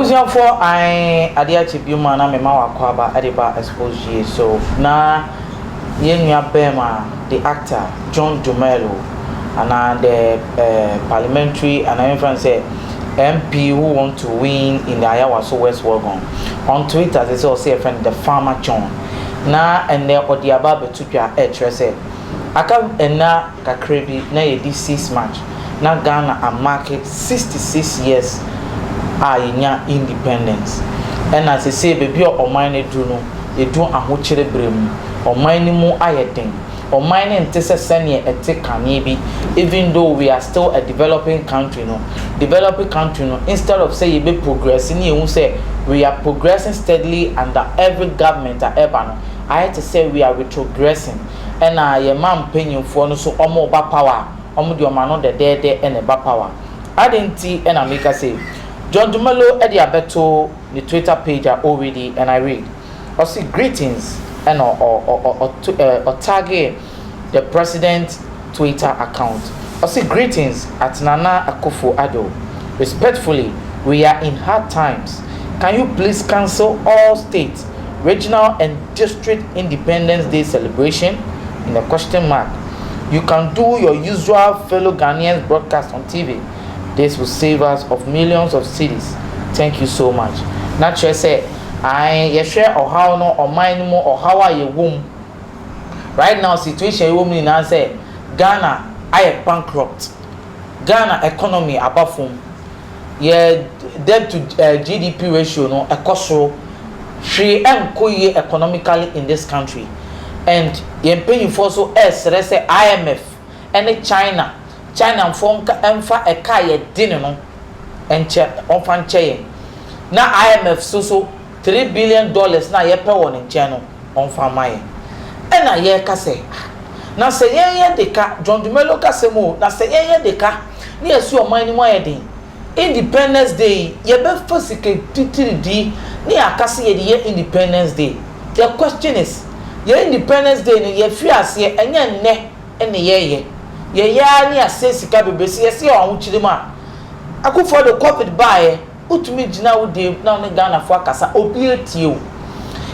Abusia for I adia chibuma na mema wakwaba adiba Xposed so na yenya bema the actor John Dumelo and the parliamentary and I friend say MP who want to win in the Ayawaso West Wagon on Twitter they say a friend the farmer John na and the odiaba betupia say aka enna kakrebi na ye di 6 match na Ghana a market 66 years inya independence and as I say baby o man e do no e do ahokyere brem o man ni mu ayeden o man ente sesene ete kane bi even though we are still a developing country no instead of say you be progressing you say we are progressing steadily under every government ever no I had to say we are retrogressing and your man paying for no so omo ba power omo di o man no de and ba power I didn't see and I make say John Dumelo at the Abeto the Twitter page already and I read I see greetings and or target the president Twitter account. I see greetings at Nana Akufo Addo. Respectfully, we are in hard times. Can you please cancel all state, regional and district Independence Day celebration in a question mark? You can do your usual fellow Ghanaians broadcast on TV. This will save us of millions of cities. Thank you so much. Not sure say I share or how no or mine more or how are you womb. Right now situation woman now say Ghana I bankrupt. Ghana economy above from yeah debt to GDP ratio no a cost she economically in this country and you paying for so say IMF and China phone emfa e ka ye din no enche onfa nche na IMF so $3 billion na ye pe won nche no onfa maye e na ye ka se na se ye de ka John Dumelo ka se mo na se ye de ka ni esu o man ni mo ye din Independence Day ye be fasike titiridi ni akase ye de Independence Day. The question is ye Independence Day ni ye fi ase enye nne ene ye ya ni asesika bebesi yesi awuchiri ma akufo the covid buy utumi gina wo de na ne Ghana fo akasa obi etie o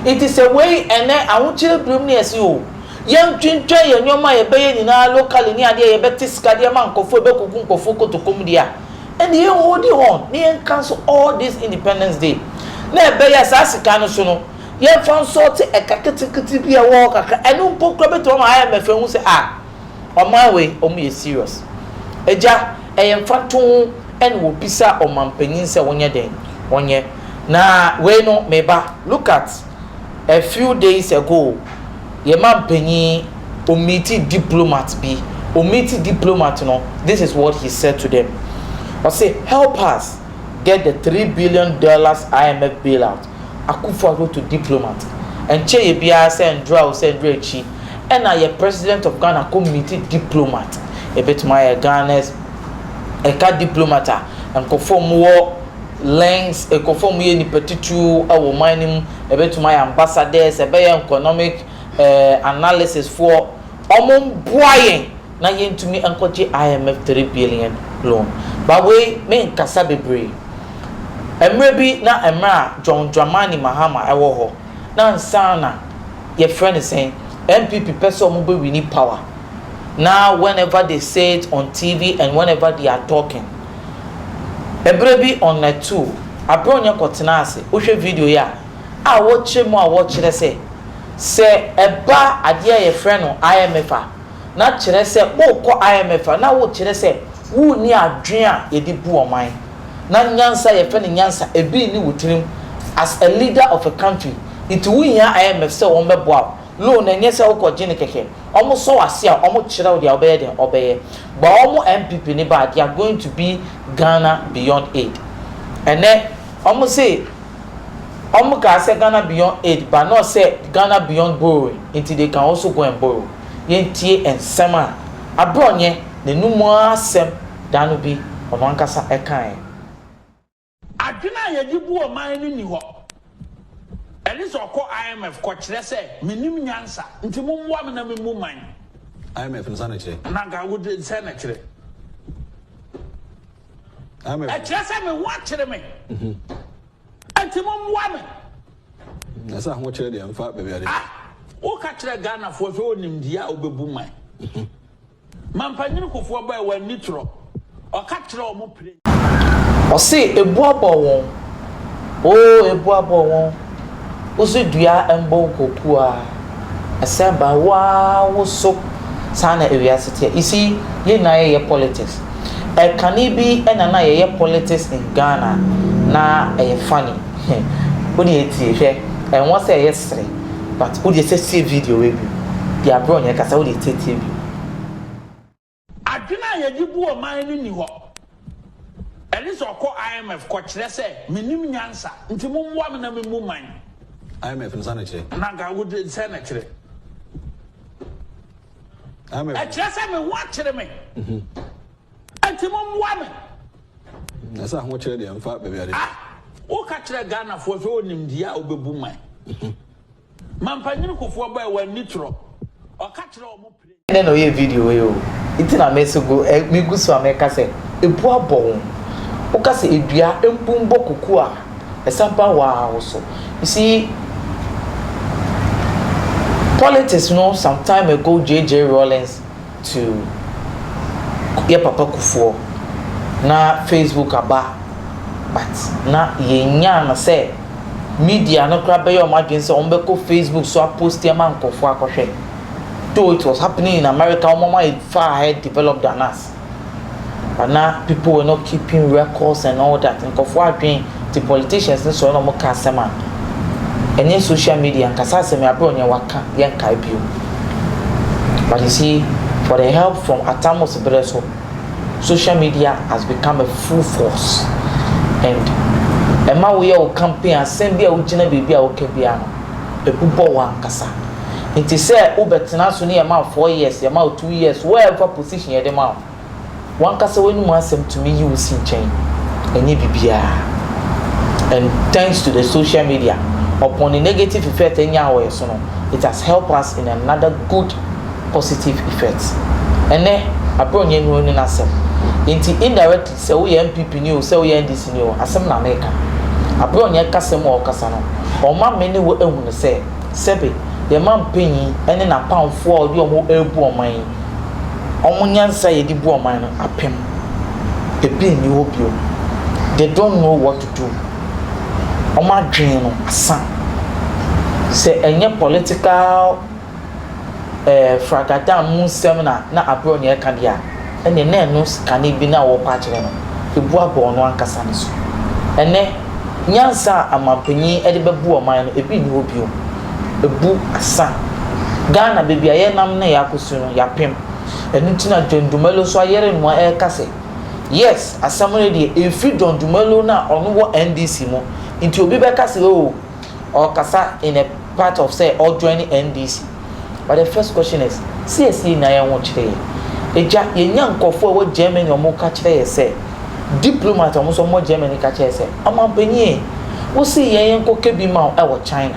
it is a way ene awuchiri brum ni yesi o yem twintwa ye nyoma ye beye ni na local ni ade ye betisika de ma nkofo bekuku nkofo kotokom dia and ye hold on ni cancel all this Independence Day na beye asasika no so no ye fan sort e kaketikiti bia wo kaka enu mpokro beto ma IMF hu se on my way omu serious eja eyemfato en wo bisa o mampanyin se wonye den wonye na we no meba look at a few days ago ye mampanyin o meet diplomat no this is what he said to them. I say help us get the $3 billion IMF bailout. Akufo to diplomat and che ye bia say ndra say ndrechi and I a president of Ghana committee diplomat a bit my Ghana's a card diplomata and conform war lengths a conform ye ni petitu our mining a bit my ambassadors a bay economic analysis for buying na yen to me uncle IMF $3 billion loan but we men kasa bebre maybe na emra John Dramani Mahama ewo ho na nsana your friend is saying MPP person we need power. Now whenever they say it on TV and whenever they are talking. Ebrebi on the 2. Abronya kotenase. Uhwe video ya. Watch say. Say eba adia ye friend no IMF a. Na kire say wo ko IMF a na wo kire say wo ni adwen a ye di bu oman. Na nyansa ye friend nyansa ebi ni wutirim as a leader of a country. It we ya IMF say won beboa. Loan and yes, I'll call Jenny Keke. Almost so I see almost chill the obey. But almost MPP neighbor, they are going to be Ghana beyond aid. And then almost say almost say Ghana beyond aid, but not say Ghana beyond borrowing until they can also go and borrow. Yentie and Sama. Abronye, the no more sem than will be on one casa a kind. I deny you do a mine in New York. And this all call IMF coach. Let's say, minimum answer. Into woman and me mine. IMF and sanitary. Naga would sanitary. IMF. I just have me watching me. enti momwa me na sa ho kire de mfa baabi ade wo ka kire Ghana fo fe onim dia obebu man mampanyini kofo ba wa nitro o ka kire o mo pre o se ebu abo won ebu abo won o se dua embo koku a asamba wa wo so sana ewiasete you see ye na ye politics can it be na ye politics in Ghana na funny when you see and once say yesterday but who dey see video we bi dia bro nya kasa who dey take bi adwena ye gibu o man ni ho elise okọ IMF ko kire se menim nyansa nti momwa me na memu man IMF no sana kire na ga wo dey say na kire IMF e kire se me wa kire me nti momwa me na sa ho kire de mfa baabi ade wo ka kire Ghana fo fe onim dia obebu man mampanyini kofo ba wa nitro o ka kire o mo pre no ye video we o iti na mesugo me gusu ameka se ebu abon o ka se edua empumbo kuku a esamba wa so you see politics some time ago JJ Rollins to ye papa Kufuor na Facebook aba but na yenya na say media no kra be your margin say on be ko Facebook so post ya man kofo akohwe though it was happening in America mama is far ahead developed than us but now people were not keeping records and all that and kofo adwen the politicians so no mo ka sema any social media and kasa sema abro nya waka yen kai bio but you see for the help from Atamos Breso social media has become a full force and ema we your campaign assembly a ugina bibia o kebia no ebubo wan kasa nti say ubetena so ne ema 4 years ema 2 years wherever position ye dem out wan kasa wenu mu asem to me you see change any bibia and thanks to the social media upon the negative effect enya we so no it has helped us in another good positive effect ene abronye nu ni nasem nti indirectly say we MPP ni o say we NDC ni o asem na America abronye kasem o kasa no o ma me ni wo ehunu say sebe the man penyi ene na poundfo odi omo ebu oman omo nyansa ye di bu oman no apem ebi ni obio they don't know what to do omo adwen no asa say enye political fragada mu seminar na abronye ka dia ene na no skani bi na wo pa kire no ebu abo no ankasa ne so ene nyansa amampenyi ede bebu oman no ebi ni obio ebu asa Ghana baby aye nam na yakosu no yapem enu tina Dumelo so ayere no kase yes asamre de efi Dumelo na ono wo NDC mo nti obi be kase o kasa in a part of say or joining NDC but the first question is CSE na yan wo kire eja yenya nkofo wo Germany o mo ka kire ye say diplomat o mo so mo Germany ka kire say amampenyi wo si yen ko kebi ma e wo China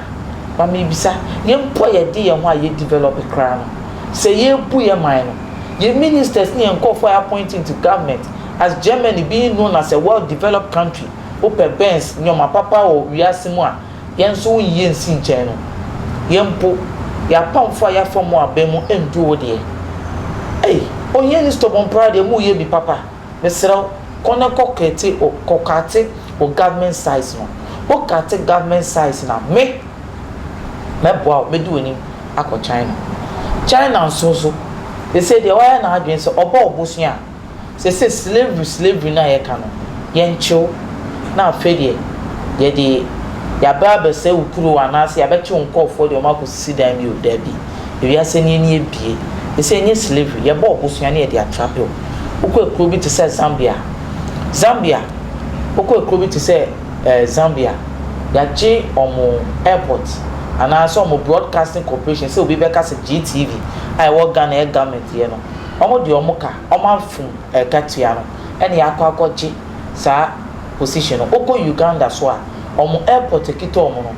but me bisa yempo ye de ye ho aye develop kra no say ye bu ye man no ye ministers ni nkofo appointing to government as Germany being known as a well developed country open bench nyoma papa o wiasemu a yenso ye nsi nchen no yempo ya pamfo ya fomo abemu endu wo de onye ni stubborn pride mu ye bi papa mesra kona kokete o kokate o government size no o kate government size na me boa me do ni akọ China so they say the why na adwen so obo obusia say slavery na ye ka no ye nchew na afedie ye de ya baba say ukuru anase ya beche nkofo de o makosisi dan mi o da bi e wi ase ni ebie they say any slavery ye bo obusia na ye de atrap o ukọ ekro bi to say Zambia ukọ ekro bi to say Zambia ya je omo airport and also omo broadcasting corporation say obi be ka say GTV I work Ghana government here no omo de omo ka omo afun katua no ene akọ ji sa position oko Uganda so a omo airport kito omo no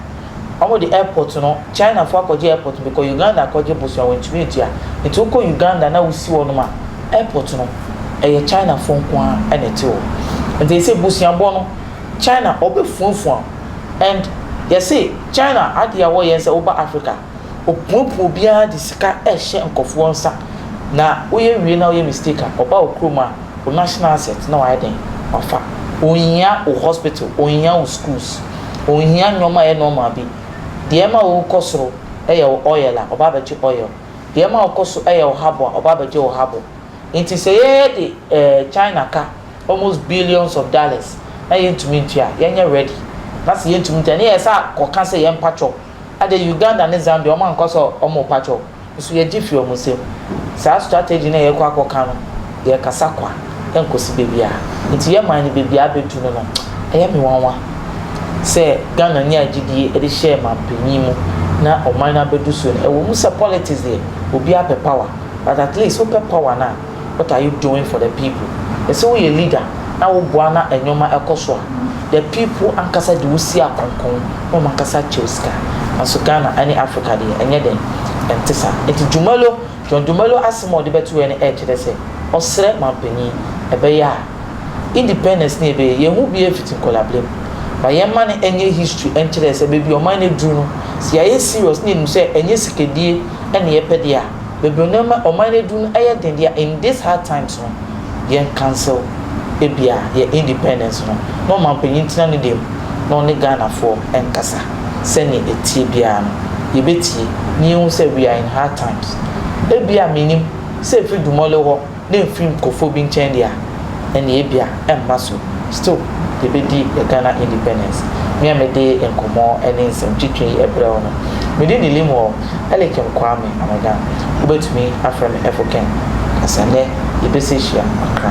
omo the airport no China for akọje airport because Uganda akọje bosia wentumi etia enti oko Uganda na usi wo no ma airport no China for nko a ene te o enti say bosia bo no China obe funfun and you see China adia wo yen say over Africa opopo bia de sika ehye nkofo nsa na woye wie na woye mistake oba okroma o national asset na wa den ofa ohia o hospital ohia o schools ohia nyoma e normal bi de ma wo kosoro eye oil la oba ba oil de ma wo koso eye o habo oba ba o habo nti say the China ka almost billions of dollars na yentumi ntua yenye ready na se yentumi ntua na yesa koka se yen patcho ade Uganda ne Zambia o man koso o mo patcho so ye gifi o mo sem sa strategy na ye kwa koka no ye kasa kwa enkosi bebia nti ye man bebia betu no eye me wanwa se Ghana ni agidie e de share man panyimu na o man na bedu so e wo musa politics there obi ape power but at least open power na what are you doing for the people so we a leader na wo boa na enyoma ekoso the people ankasa de wusi akonkon no mankasa cheuska aso Ghana any Africa dey enye den entesa eti Dumelo John Dumelo asemo de betu ene e kire se osre mampanyi ebe ya independence ne be ye hu bi efitin collaborate ba ye man enye history enkire se be bi o man e dru no si ye serious ne nu se enye sikedie ene ye pede a be bi o man e dru no eye den dia in this hard times no yen cancel ebia ye independence no mampanyi ntina ne dem no ne Ghana for enkasa se ne etie bia no ye betie ni hu se we are in hard times ebia minim se fi Dumelo ho na film kofo bi nchen dia ene ebia emma so still the bedi the Ghana independence me amede enkomo ene nsem twitwe ebre ho no me de ni limo elekem kwame amaga obetumi afrem efoken asane yebeseshia akra